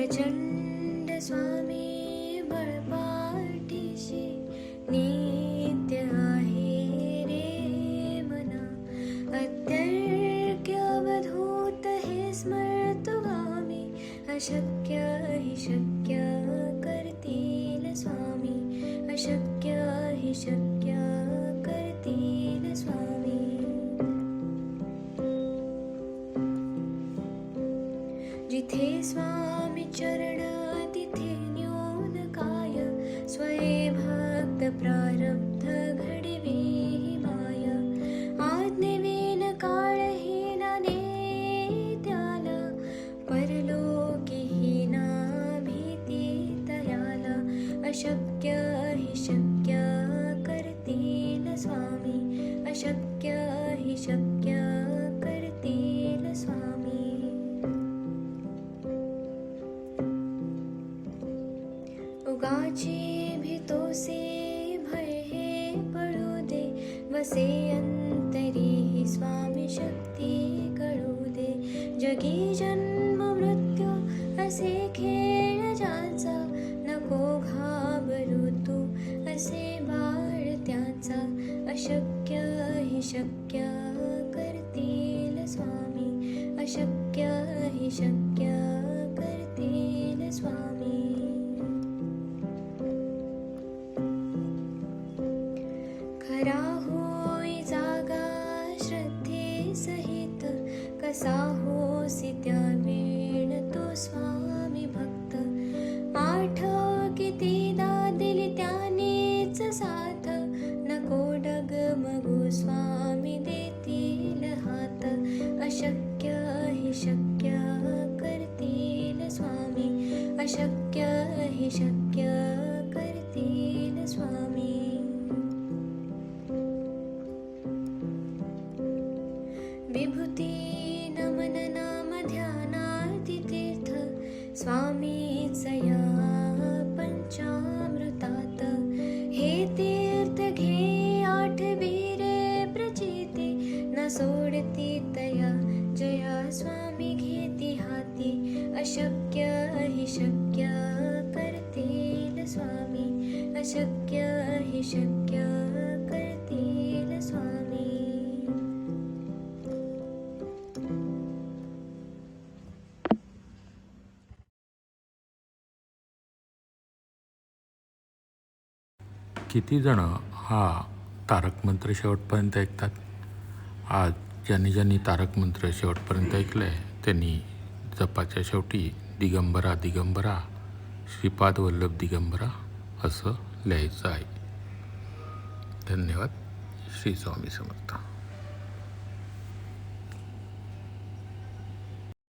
प्रचंड स्वामी बळपाठीशी नित्य आहे रे मना. अत्यर्क्य अवधूत हे स्मर्तुगामी. अशक्य हि शक्य करतील स्वामी. अशक्य हि शक्य करतील स्वामी. जिथे स्वामी चरण तिथे न्यून काय. स्वये भक्त प्रारब्ध घडवी ही माय. आज्ञेविन काळहीना नेत्याला. परलोकी हीना भीती तयाला. अशक्य हि शक्य करतील स्वामी. अशक्य हि शक्य करतील स्वामी. उगाची भीतोसे भय हे पळू दे. वसे अंतरी ही स्वामी शक्ती कळू दे. जगी जन्म मृत्यू असे खेळ ज्याचा. नको घाबरू तू असे बाळ त्याचा. अशक्य हि शक्य करतील स्वामी. अशक्य हि शक्य करतील स्वामी. खरा होई जागा श्रद्धे सहित. कसा होसी त्या वेळ तो स्वामी भक्त. आठव कितीदा दिली त्यानेच साथ. नको डगमगू स्वामी देतील हात. अशक्य हि शक्य करतील स्वामी. अशक्य हि शक्य करतील स्वामी. विभूती नमन नाम ध्यानार्ती तीर्थ. स्वामीच या पंचामृतात. हे तीर्थ घे आठवीरे प्रचिती. न सोडती तया जया स्वामी घेती हाती. अशक्य हि शक्य करतील स्वामी. अशक्य हि शक्य करतील स्वामी. किती जण हा तारक मंत्र शेवटपर्यंत ऐकतात? आज ज्यांनी ज्यांनी तारक मंत्र शेवटपर्यंत ऐकलं आहे त्यांनी जपाच्या शेवटी दिगंबरा दिगंबरा श्रीपाद वल्लभ दिगंबरा असं लिहायचं आहे. धन्यवाद. श्री स्वामी समर्थ.